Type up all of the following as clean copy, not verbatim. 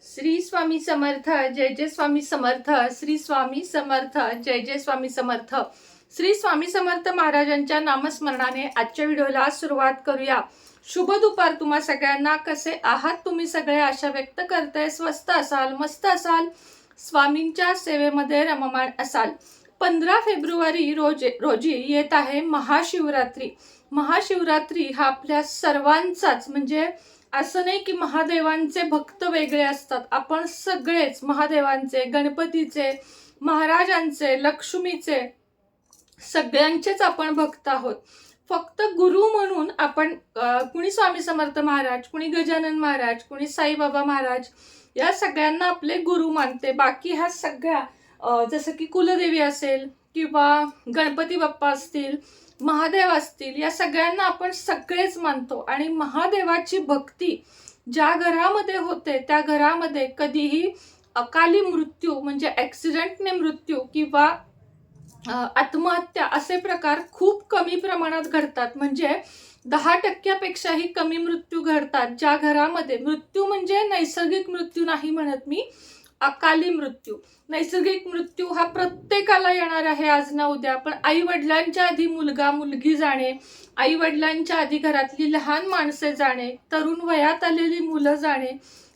श्री स्वामी समर्थ. जय जय स्वामी समर्थ. श्री स्वामी समर्थ. जय जय स्वामी समर्थ. श्री स्वामी समर्थ महाराजांच्या नामस्मरणाने आजच्या व्हिडिओला सुरुवात करूया. शुभ दुपार तुम्हा सगळ्यांना. कसे आहात तुम्ही सगळे? आशा व्यक्त करते स्वस्त असाल, मस्त असाल, स्वामींच्या सेवेमध्ये रममाण असाल. 15 फेब्रुवारी रोजी येत आहे महाशिवरात्री. महाशिवरात्री हा आपल्या सर्वांचाच, म्हणजे असं नाही की महादेवांचे भक्त वेगळे असतात. आपण सगळेच महादेवांचे, गणपतीचे, महाराजांचे, लक्ष्मीचे, सगळ्यांचेच आपण भक्त आहोत. फक्त गुरु म्हणून आपण कुणी स्वामी समर्थ महाराज, कुणी गजानन महाराज, कुणी साईबाबा महाराज, या सगळ्यांना आपले गुरु मानते. बाकी ह्या सगळ्या जसं की कुलदेवी असेल किंवा गणपती बाप्पा असतील, महादेव असतील, या सगळ्यांना आपण सगळेच मानतो. आणि महादेवाची भक्ती ज्या घरामध्ये होते त्या घरामध्ये कधीही अकाली मृत्यू म्हणजे ॲक्सिडेंटने मृत्यू किंवा आत्महत्या असे प्रकार खूप कमी प्रमाणात घडतात. म्हणजे 10% कमी मृत्यू घडतात ज्या घरामध्ये. मृत्यू म्हणजे नैसर्गिक मृत्यू नाही म्हणत मी, अकाली मृत्यू. नैसर्गिक मृत्यू हा प्रत्येकाला येणार आहे आज ना उद्या, पण आई वडिलांच्या आधी मुलगा मुलगी जाणे, आई वडिलांच्या आधी घरातली लहान माणसे जाणे, तरुण वयात आलेली मुलं जाणे,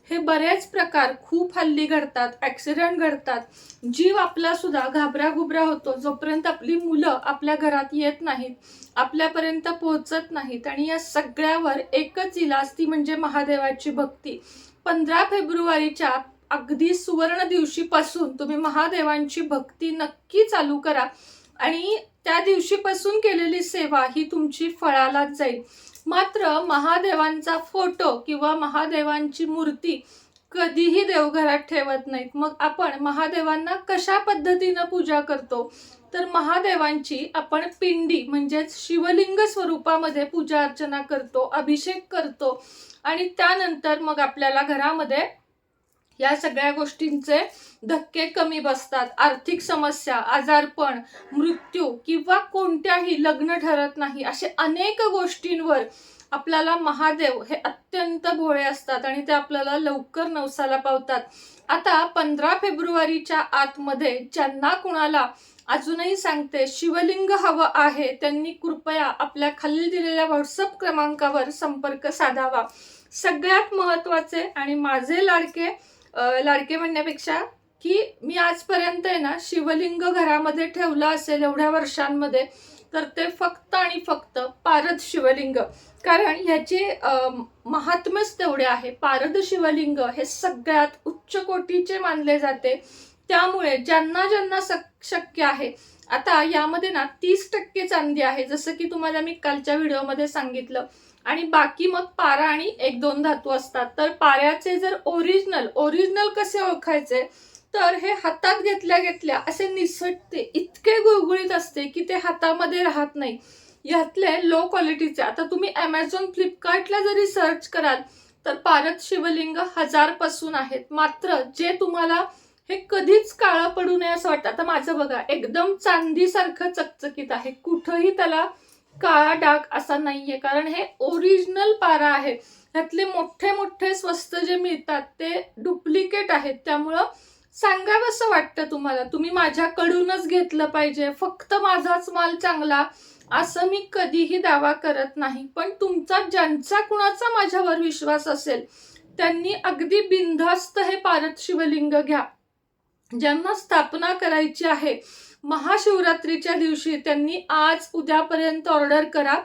हे बरेच प्रकार खूप हल्ली घडतात. ॲक्सिडेंट घडतात. जीव आपला सुद्धा घाबराघुबरा होतो जोपर्यंत आपली मुलं आपल्या घरात येत नाहीत, आपल्यापर्यंत पोहोचत नाहीत. आणि या सगळ्यावर एकच इलाज, ती म्हणजे महादेवाची भक्ती. 15 फेब्रुवारीच्या अगदी सुवर्ण दिवशीपासून तुम्ही महादेवांची भक्ती नक्की चालू करा. आणि त्या दिवशीपासून केलेली सेवा ही तुमची फळालाच जाईल. मात्र महादेवांचा फोटो किंवा महादेवांची मूर्ती कधीही देवघरात ठेवत नाहीत. मग आपण महादेवांना कशा पद्धतीनं पूजा करतो? तर महादेवांची आपण पिंडी म्हणजेच शिवलिंग स्वरूपामध्ये पूजा अर्चना करतो, अभिषेक करतो. आणि त्यानंतर मग आपल्याला घरामध्ये या सगळ्या गोष्टींचे धक्के कमी बसतात. आर्थिक समस्या, आजारपण, मृत्यू किंवा कोणत्याही लग्न ठरत नाही, असे अनेक गोष्टींवर आपल्याला महादेव हे अत्यंत भोळे असतात आणि ते आपल्याला लवकर नवसाला पावतात. आता 15 फेब्रुवारीच्या आतमध्ये ज्यांना कुणाला, अजूनही सांगते, शिवलिंग हवं आहे त्यांनी कृपया आपल्या खाली दिलेल्या व्हॉट्सअप क्रमांकावर संपर्क साधावा. सगळ्यात महत्त्वाचे आणि माझे लाडके म्हणण्यापेक्षा की मी आजपर्यंत आहे ना शिवलिंग घरामध्ये ठेवलं असेल एवढ्या वर्षांमध्ये, तर ते फक्त आणि फक्त पारद शिवलिंग. कारण ह्याचे महात्म्यच तेवढे आहे. पारद शिवलिंग हे सगळ्यात उच्च कोटीचे मानले जाते. त्यामुळे ज्यांना ज्यांना शक्य आहे, आता यामध्ये ना 30% चांदी आहे, जसं की तुम्हाला मी कालच्या व्हिडिओमध्ये सांगितलं. आणि बाकी मग पारा आणि 1-2 धातू असतात. तर पाऱ्याचे जर ओरिजिनल कसे ओळखायचे, तर हे हातात घेतल्या घेतल्या असे निसटते, इतके गुळगुळीत असते की ते हातामध्ये राहत नाही. यातले लो क्वालिटीचे, आता तुम्ही ॲमेझॉन, फ्लिपकार्टला जरी सर्च कराल तर पारद शिवलिंग 1000 पासून आहेत. मात्र जे तुम्हाला हे कधीच काळं पडू नये असं वाटतं, आता माझं बघा एकदम चांदीसारखं चकचकीत आहे, कुठंही त्याला काळा डाग असा नाहीये, कारण हे ओरिजिनल पारा आहे. ह्यातले मोठे मोठे स्वस्त जे मिळतात ते डुप्लिकेट आहेत. त्यामुळं सांगावंसं वाटतं तुम्हाला, तुम्ही माझ्याकडूनच घेतलं पाहिजे, फक्त माझाच माल चांगला, असं मी कधीही दावा करत नाही. पण तुमचा ज्यांचा कुणाचा माझ्यावर विश्वास असेल त्यांनी अगदी बिनधास्त हे पारद शिवलिंग घ्या. ज्यांना स्थापना करायची आहे महाशिवरात्रीच्या दिवशी त्यांनी आज उद्यापर्यंत ऑर्डर करा.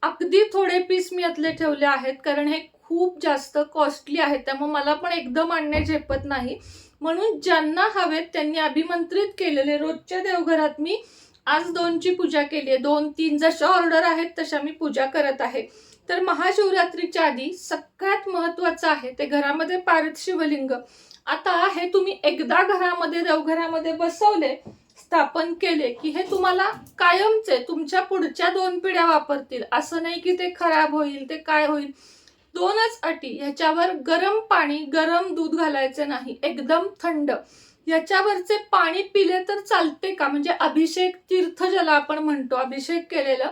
अगदी थोडे पीस मी यातले ठेवले आहेत, कारण हे खूप जास्त कॉस्टली आहेत, त्यामुळे मला पण एकदम आणणे झेपत नाही. म्हणून ज्यांना हवेत त्यांनी अभिमंत्रित केलेले, रोजच्या देवघरात मी आज 2ची पूजा केली आहे. 2-3 जशा ऑर्डर आहेत तशा मी पूजा करत आहे. तर महाशिवरात्रीच्या आधी सगळ्यात महत्त्वाचं आहे ते घरामध्ये पारद शिवलिंग. आता हे तुम्ही एकदा घरामध्ये, देवघरामध्ये बसवले, स्थापन केले की हे तुम्हाला कायमचे तुमच्या पुढच्या 2 पिढ्या वापरतील. असं नाही की ते खराब होईल, ते काय होईल. 2च अटी, ह्याच्यावर गरम पाणी, गरम दूध घालायचे नाही, एकदम थंड. याच्यावरचे पाणी पिले तर चालते का? म्हणजे अभिषेक, तीर्थ ज्याला आपण म्हणतो, अभिषेक केलेलं,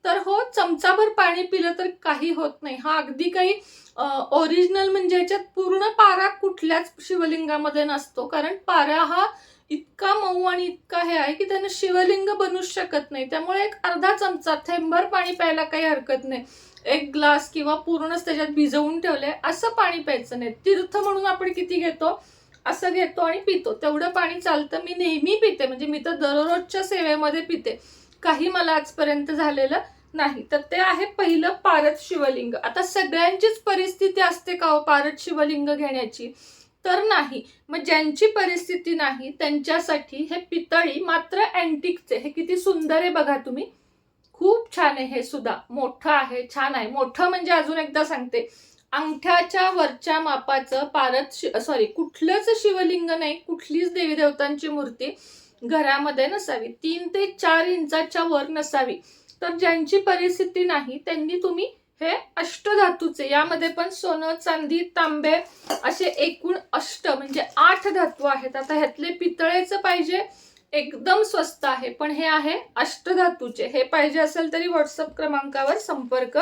तर हो, चमचाभर पाणी पिलं तर काही होत नाही. हा अगदी काही ओरिजिनल म्हणजे ह्याच्यात पूर्ण पारा कुठल्याच शिवलिंगामध्ये नसतो, कारण पारा हा इतका मऊ आणि इतका हे आहे की त्यानं शिवलिंग बनूच शकत नाही. त्यामुळे एक अर्धा चमचा, थेंबर पाणी प्यायला काही हरकत नाही. एक ग्लास किंवा पूर्णच त्याच्यात भिजवून ठेवलंय असं पाणी प्यायचं नाही. तीर्थ म्हणून आपण किती घेतो असं घेतो आणि पितो, तेवढं पाणी चालतं. मी नेहमी पिते, म्हणजे मी तर दररोजच्या सेवेमध्ये पिते, काही मला आजपर्यंत झालेलं नाही. तर ते आहे पहिलं पारद शिवलिंग. आता सगळ्यांचीच परिस्थिती असते का हो पारद शिवलिंग घेण्याची? तर नाही. मग ज्यांची परिस्थिती नाही त्यांच्यासाठी हे पितळी मात्र अँटिकचे, हे किती सुंदर आहे बघा तुम्ही, खूप छान आहे. हे सुद्धा मोठं आहे, छान आहे. मोठं म्हणजे अजून एकदा सांगते, अंगठ्याच्या वरच्या मापाचं पारद सॉरी कुठलंच शिवलिंग नाही, कुठलीच देवी देवतांची मूर्ती घरामध्ये नसावी, 3 ते 4 इंचाच्या वर नसावी. तर ज्यांची परिस्थिती नाही त्यांनी तुम्ही हे अष्टधातूचे, यामध्ये पण सोनं, चांदी, तांबे असे एकूण अष्ट म्हणजे 8 धातू आहेत. आता ह्यातले पितळेचं पाहिजे, एकदम स्वस्त आहे, पण हे आहे अष्टधातूचे. हे पाहिजे असेल तरी व्हॉट्सअप क्रमांकावर संपर्क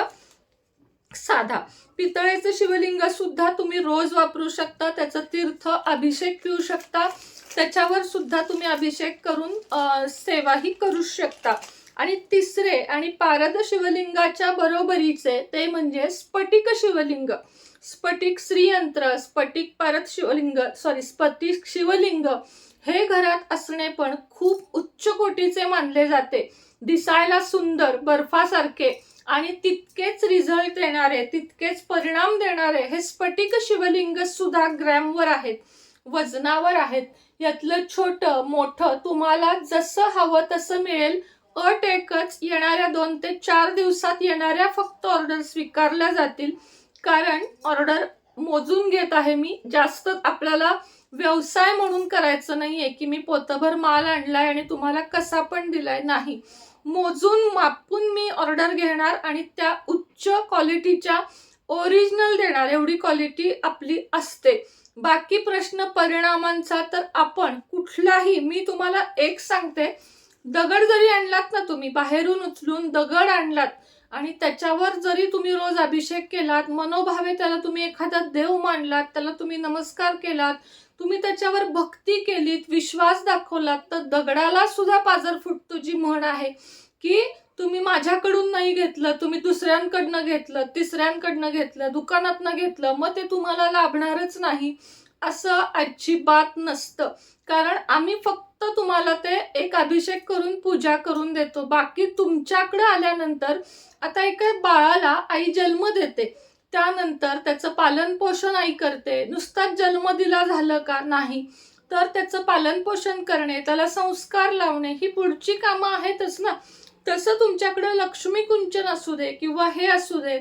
साधा. पितळेचं शिवलिंग सुद्धा तुम्ही रोज वापरू शकता, त्याचा तीर्थ अभिषेक पिऊ शकता, त्याच्यावर सुद्धा तुम्ही अभिषेक करून सेवाही करू शकता. आणि तिसरे आणि पारद शिवलिंगाच्या बरोबरीचे ते म्हणजे स्फटिक शिवलिंग. स्फटिक श्रीयंत्र, स्फटिक पारद शिवलिंग, सॉरी स्फटिक शिवलिंग हे घरात असणे पण खूप उच्च कोटीचे मानले जाते. दिसायला सुंदर, बर्फासारखे आणि तितकेच रिझल्ट देणारे, तितकेच परिणाम देणारे हे स्फटिक शिवलिंग सुद्धा ग्रॅमवर आहेत, वजनावर आहेत. यातलं छोटं मोठं तुम्हाला जसं हवं तसं मिळेल. अट एकच, येणाऱ्या 2 ते 4 दिवसात येणाऱ्या फक्त ऑर्डर स्वीकारल्या जातील, कारण ऑर्डर मोजून घेत आहे मी. जास्त आपल्याला व्यवसाय म्हणून करायचं नाहीये की मी पोतभर माल आणलाय आणि तुम्हाला कसा पण दिलाय, नाही. मोजून मापून मी ऑर्डर घेणार आणि त्या उच्च क्वालिटीच्या ओरिजिनल देणार, एवढी क्वालिटी आपली असते. बाकी प्रश्न परिणामांचा तर आपण कुठलाही, मी तुम्हाला एक सांगते, दगड जरी आणलात ना तुम्ही, बाहेरून उचलून दगड आणलात आणि त्याच्यावर जरी तुम्ही रोज अभिषेक केलात, मनोभावे त्याला तुम्ही एखादा देव मानलात, त्याला तुम्ही नमस्कार केलात, तुम्ही त्याच्यावर भक्ती केलीत, विश्वास दाखवलात, तर दगडाला सुद्धा पाजर फुटतो. जी म्हण आहे की तुम्ही माझ्याकडून नाही घेतलं, तुम्ही दुसऱ्यांकडनं घेतलं, तिसऱ्यांकडनं घेतलं, दुकानातनं घेतलं, मग ते तुम्हाला लाभणारच नाही, असं अजिबात नसतं. कारण आम्ही फक्त तुम्हाला ते एक अभिषेक करून पूजा करून देतो. बाकी तुमच्याकडे आल्यानंतर, आता एका बाळाला आई जन्म देते, त्यानंतर त्याचं पालन पोषण आई करते. नुसताच जन्म दिला झालं का? नाही. तर त्याचं पालन पोषण करणे, त्याला संस्कार लावणे, ही पुढची कामं आहेतच ना. तसं तुमच्याकडे लक्ष्मी कुंचन असू दे किंवा हे असू दे,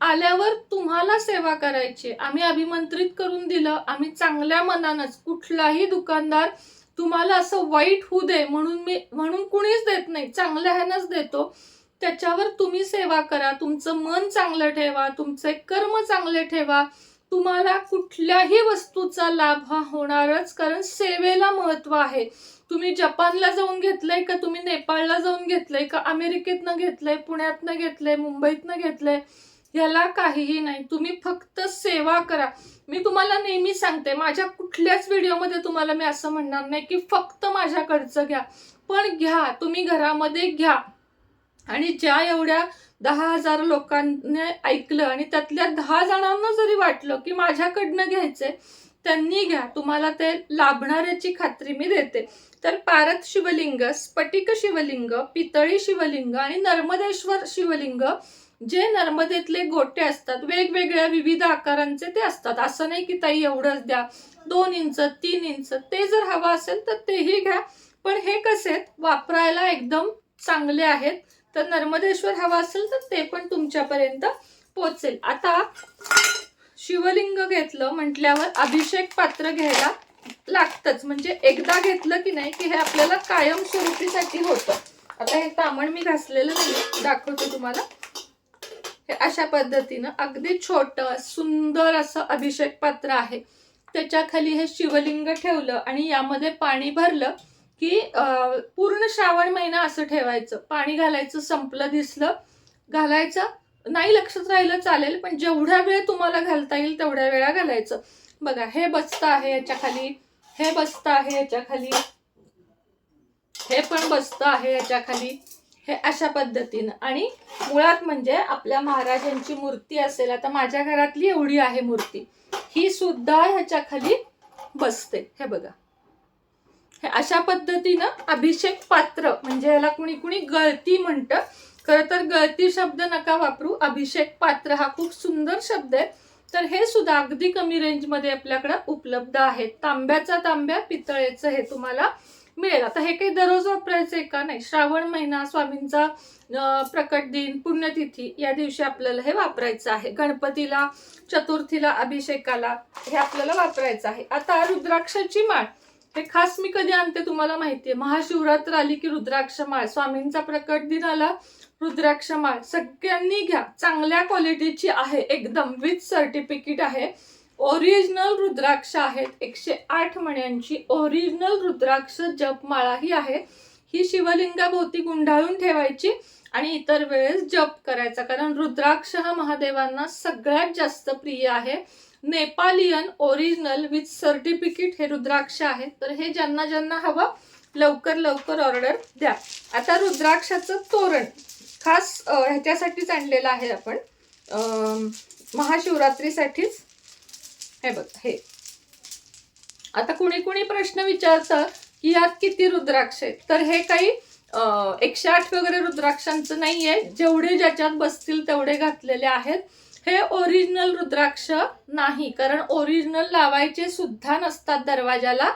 आल्यावर तुम्हाला सेवा करायची. आम्ही अभिमंत्रित करून दिलं, आम्ही चांगल्या मनानंच, कुठलाही दुकानदार तुम्हाला असं वाईट होऊ दे म्हणून कुणीच देत नाही, चांगल्या ह्यानंच देतो. त्याच्यावर तुम्ही सेवा करा, तुमचं मन चांगलं ठेवा, तुमचे कर्म चांगले ठेवा, तुम्हाला कुठल्याही वस्तूचा लाभ हा होणारच, कारण सेवेला महत्व आहे. तुम्ही जपानला जाऊन घेतलंय का, तुम्ही नेपाळला जाऊन घेतलंय का, अमेरिकेतनं घेतलंय, पुण्यातनं घेतलंय, मुंबईतनं घेतलंय, याला काहीही नाही. तुम्ही फक्त सेवा करा. मी तुम्हाला नेहमी सांगते, माझ्या कुठल्याच व्हिडिओमध्ये तुम्हाला मी असं म्हणणार नाही की फक्त माझ्याकडचं घ्या, पण घ्या, तुम्ही घरामध्ये घ्या. आणि ज्या एवढ्या 10,000 लोकांनी ऐकलं आणि त्यातल्या 10 जणांना जरी वाटलं की माझ्याकडनं घ्यायचंय, त्यांनी घ्या, तुम्हाला ते लाभणाऱ्याची खात्री मी देते. तर पारद शिवलिंग, स्फटिक शिवलिंग, पितळी शिवलिंग आणि नर्मदेश्वर शिवलिंग, जे नर्मदेतले गोटे असतात, वेगवेगळ्या विविध आकारांचे ते असतात. असं नाही की ताई एवढंच द्या, 2 इंच 3 इंच, ते जर हवं असेल तर तेही घ्या. पण हे कसे वापरायला एकदम चांगले आहेत. तर नर्मदेश्वर हवा असेल तर ते पण तुमच्यापर्यंत पोहोचेल. आता शिवलिंग घेतलं म्हटल्यावर अभिषेक पात्र घ्यायला लागतंच, म्हणजे एकदा घेतलं की नाही की हे आपल्याला कायम स्वरूपीसाठी होतं. आता हे तामण मी घासलेलं नाही, दाखवते तुम्हाला. हे अशा पद्धतीनं अगदी छोटं सुंदर असं अभिषेक पात्र आहे. त्याच्या खाली हे शिवलिंग ठेवलं आणि यामध्ये पाणी भरलं की पूर्ण श्रावण महिना असं ठेवायचं. पाणी घालायचं, संपलं दिसलं घालायचं नाही लक्षात राहिलं चालेल, पण जेवढा वेळ तुम्हाला घालता येईल तेवढ्या वेळा घालायचं. बघा हे बसतं आहे याच्या खाली, हे बसतं आहे याच्या खाली, हे पण बसतं आहे याच्या खाली, हे अशा पद्धतीनं. आणि मुळात म्हणजे आपल्या महाराजांची मूर्ती असेल, आता माझ्या घरातली एवढी आहे मूर्ती, ही सुद्धा ह्याच्या खाली बसते. हे बघा हे अशा पद्धतीनं अभिषेक पात्र, म्हणजे याला कुणी कुणी गळती म्हणतं. खरं तर गळती शब्द नका वापरू, अभिषेक पात्र हा खूप सुंदर शब्द आहे. तर हे सुद्धा अगदी कमी रेंजमध्ये आपल्याकडे उपलब्ध आहे. तांब्याचा तांब्या, पितळेचं हे तुम्हाला मिळेल. आता हे काही दररोज वापरायचंय का? नाही. श्रावण महिना, स्वामींचा प्रकट दिन, पुण्यतिथी या दिवशी आपल्याला हे वापरायचं आहे. गणपतीला, चतुर्थीला, अभिषेकाला हे आपल्याला वापरायचं आहे. आता रुद्राक्षाची माळ, हे खास मी कधी आणते तुम्हाला माहितीये, महाशिवरात्र आली की रुद्राक्ष माळ, स्वामींचा प्रकट दिन आला, रुद्राक्ष माळ सगळ्यांनी घ्या. चांगल्या क्वालिटीची आहे, एकदम विथ सर्टिफिकेट आहे. ओरिजिनल रुद्राक्ष आहेत, 108 मण्यांची ओरिजिनल रुद्राक्ष जपमाळा ही आहे. ही शिवलिंगाभोवती गुंडाळून ठेवायची आणि इतर वेळेस जप करायचा, कारण रुद्राक्ष हा महादेवांना सगळ्यात जास्त प्रिय आहे. नेपालियन ओरिजिनल विथ सर्टिफिकेट हे रुद्राक्ष आहे. तर हे ज्यांना ज्यांना हवं लवकर लवकर ऑर्डर द्या. आता रुद्राक्षाचं तोरण खास ह्याच्यासाठीच आणलेलं आहे आपण, महाशिवरात्रीसाठीच. हे बघ हे आता कुणी कुणी प्रश्न विचारतं की यात किती रुद्राक्ष आहेत, तर हे काही 108 वगैरे रुद्राक्षांचं नाहीये, जेवढे ज्याच्यात बसतील तेवढे घातलेले आहेत. हे ओरिजिनल रुद्राक्ष नाही, कारण ओरिजिनल लावायचे सुद्धा नसतात दरवाजाला.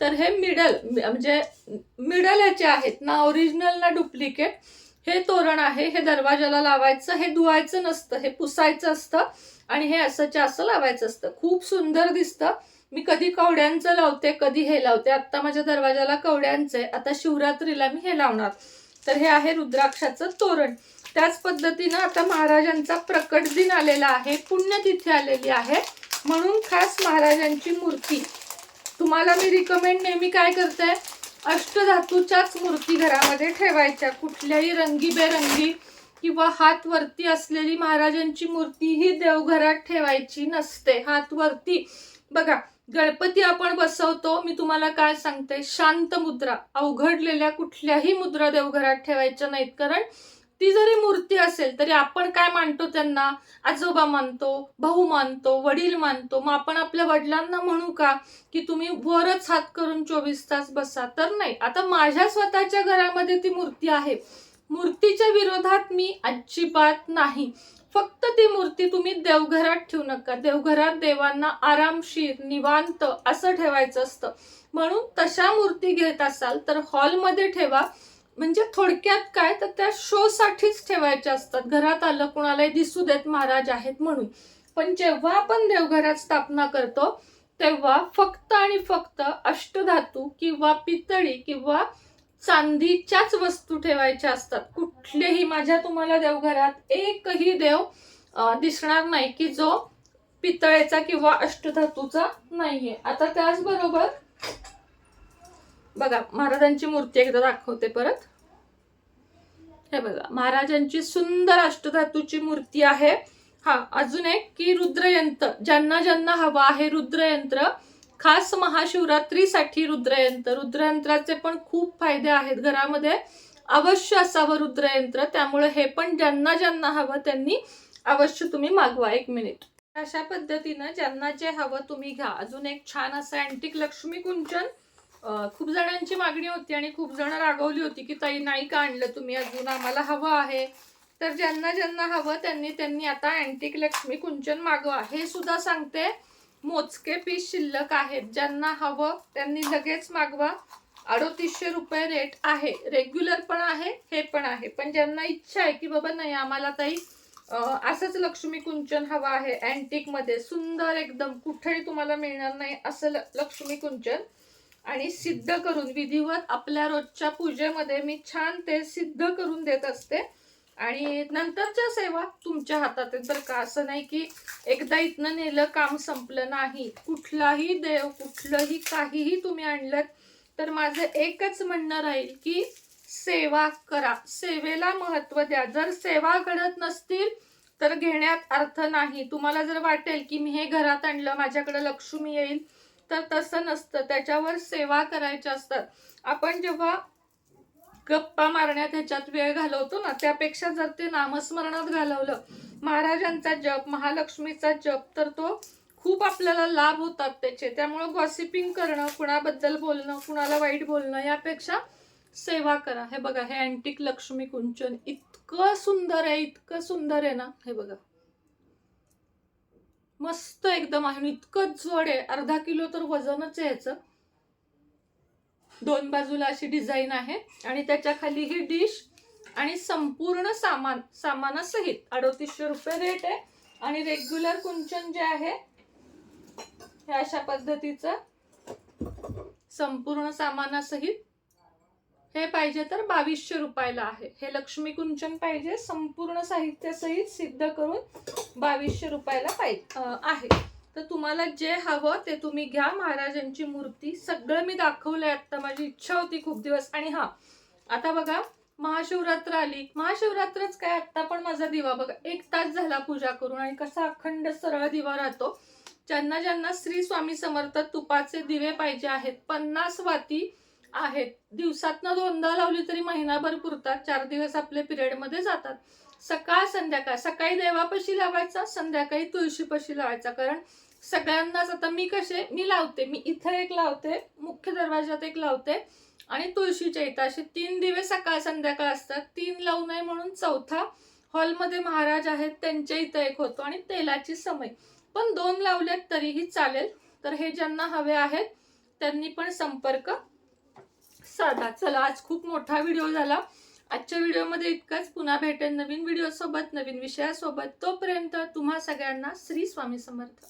तर हे मिडल, म्हणजे मिडल याचे आहेत, ना ओरिजिनल ना डुप्लिकेट. हे तोरण आहे, हे दरवाजाला लावायचं, हे धुवायचं नसतं, हे पुसायचं असतं आणि हे असंच्या असं लावायचं असतं. खूप सुंदर दिसतं. मी कधी कवड्यांचं लावते, कधी हे लावते. आता माझ्या दरवाजाला कवड्यांचं आहे, आता शिवरात्रीला मी हे लावणार. तर हे आहे रुद्राक्षाचं तोरण. त्याच पद्धतीनं आता महाराजांचा प्रकट दिन आलेला आहे, पुण्यतिथी आलेली आहे, म्हणून खास महाराजांची मूर्ती तुम्हाला मी रिकमेंड नेहमी काय करते, अष्टधातूच्याच मूर्ती घरामध्ये ठेवायच्या. कुठल्याही रंगीबेरंगी किंवा हात वरती असलेली महाराजांची मूर्ती ही देवघरात ठेवायची नसते. हात वरती बघा, गणपती आपण बसवतो, मी तुम्हाला काय सांगते, शांत मुद्रा, अवघडलेल्या कुठल्याही मुद्रा देवघरात ठेवायच्या नाहीत. कारण ती जरी मूर्ती असेल तरी आपण काय मानतो त्यांना, आजोबा मानतो, भाऊ मानतो, वडील मानतो. मग आपण आपल्या वडिलांना म्हणू का की तुम्ही वरच हात करून 24 तास बसा? तर नाही. आता माझ्या स्वतःच्या घरामध्ये ती मूर्ती आहे, मूर्तीच्या विरोधात मी अजिबात नाही. फक्त ती मूर्ती तुम्ही देवघरात ठेवू नका. देवघरात देवांना आरामशीर, निवांत असं ठेवायचं असतं. म्हणून तशा मूर्ती घेत असाल तर हॉलमध्ये ठेवा. म्हणजे थोडक्यात काय, तर त्या शो साठीच ठेवायच्या असतात. घरात आलं कुणालाही दिसू देत महाराज आहेत म्हणून. पण जेव्हा आपण देवघरात स्थापना करतो तेव्हा फक्त आणि फक्त अष्टधातू किंवा पितळी किंवा चांदीच्याच वस्तू ठेवायच्या असतात. कुठलेही माझ्या तुम्हाला देवघरात एकही देव दिसणार नाही की जो पितळेचा किंवा अष्टधातूचा नाहीये. आता त्याचबरोबर बघा, महाराजांची मूर्ती एकदा दाखवते परत. हे बघा, महाराजांची सुंदर अष्टधातूची मूर्ती आहे. हा, अजून एक की रुद्रयंत्र, ज्यांना ज्यांना हवा आहे रुद्रयंत्र, खास महाशिवरात्रीसाठी रुद्रयंत्र. रुद्रयंत्राचे पण खूप फायदे आहेत. घरामध्ये अवश्य असावं रुद्रयंत्र. त्यामुळे हे पण ज्यांना ज्यांना हवं त्यांनी अवश्य तुम्ही मागवा. 1 मिनिट. अशा पद्धतीनं ज्यांना जे हवं तुम्ही घ्या. अजून एक छान असं अँटिक लक्ष्मी कुंचन, खूप जणांची मागणी होती आणि खूप जण रागवली होती की ताई नाही का आणलं तुम्ही अजून, आम्हाला हवं आहे. तर ज्यांना ज्यांना हवं त्यांनी त्यांनी आता अँटिक लक्ष्मी कुंचन मागवा. हे सुद्धा सांगते, मोजके पीस शिल्लक आहेत. ज्यांना हवं त्यांनी लगेच मागवा. 3800 रुपये रेट आहे. रेग्युलर पण आहे, हे पण आहे. पण ज्यांना इच्छा आहे की बाबा नाही आम्हाला ताई असंच लक्ष्मी कुंचन हवं आहे अँटिक मध्ये, सुंदर एकदम, कुठेही तुम्हाला मिळणार नाही असं लक्ष्मी कुंचन, आणि सिद्ध करून विधिवत आपल्या रोजच्या पूजेमध्ये मी छान ते सिद्ध करून देत असते. आणि नंतरच्या सेवा तुमच्या हातात आहे. तर का असं नाही की एकदा इथनं नेलं काम संपलं, नाही. कुठलाही देव, कुठलंही काहीही तुम्ही आणलं तर माझं एकच म्हणणं राहील की सेवा करा, सेवेला महत्त्व द्या. जर सेवा घडत नसतील तर घेण्यात अर्थ नाही. तुम्हाला जर वाटेल की मी हे घरात आणलं माझ्याकडे लक्ष्मी येईल, तर तसं नसतं. त्याच्यावर सेवा करायच्या असतात. आपण जेव्हा गप्पा मारण्यात ह्याच्यात वेळ घालवतो ना, त्यापेक्षा जर ते नामस्मरणात घालवलं, महाराजांचा जप, महालक्ष्मीचा जप, तर तो खूप आपल्याला लाभ होतात त्याचे. त्यामुळे गॉसिपिंग करणं, कुणाबद्दल बोलणं, कुणाला वाईट बोलणं, यापेक्षा सेवा करा. हे बघा, हे अँटिक लक्ष्मी कुंचन इतकं सुंदर आहे, इतकं सुंदर आहे ना. हे बघा, मस्त एकदम आहे. इतकं जड आहे, अर्धा किलो तर वजनच आहे याचं. दोन बाजूला अशी डिझाईन आहे आणि त्याच्या खाली ही डिश आणि संपूर्ण सामानासहित 3800 रुपये रेट आहे. आणि रेग्युलर कुंचन जे आहे हे अशा पद्धतीचं संपूर्ण सामानासहित हे पाहिजे तर 2200 रुपयाला आहे. हे लक्ष्मी कुंचन पाहिजे संपूर्ण साहित्यासहित सिद्ध करून 2200 रुपयाला पाहिजे आहे. तर तुम्हाला जे हवं ते तुम्ही घ्या. महाराजांची मूर्ती सगळं मी दाखवलंय आता. माझी इच्छा होती खूप दिवस. आणि हा, आता बघा, महाशिवरात्र आली. महाशिवरात्रच काय, आता पण माझा दिवा बघा 1 तास झाला पूजा करून, आणि कसा अखंड सरळ दिवा राहतो. ज्यांना ज्यांना श्री स्वामी समर्थ तुपाचे दिवे पाहिजे आहेत, 50 वाती आहेत. दिवसातनं 2दा लावली तरी महिनाभर पुरतात. 4 दिवस आपले पिरियड मध्ये जातात. सकाळ संध्याकाळ, सकाळी देवापाशी लावायचा, संध्याकाळी तुळशीपाशी लावायचा. कारण सगळ्यांनाच, आता मी लावते, मी इथे एक लावते, मुख्य दरवाजात एक लावते आणि तुळशीच्या इथं, असे 3 दिवे सकाळ संध्याकाळ असतात. 3 लावू नये म्हणून 4था हॉलमध्ये महाराज आहेत त्यांच्या इथं एक होतो. आणि तेलाची समय, पण 2 लावलेत तरीही चालेल. तर हे ज्यांना हवे आहेत त्यांनी पण संपर्क साधा. चला, आज खूप मोठा व्हिडिओ झाला. आजच्या व्हिडिओमध्ये इतकंच. पुन्हा भेटेन नवीन व्हिडिओ सोबत, नवीन विषयासोबत. तोपर्यंत तुम्हा सगळ्यांना श्री स्वामी समर्थ.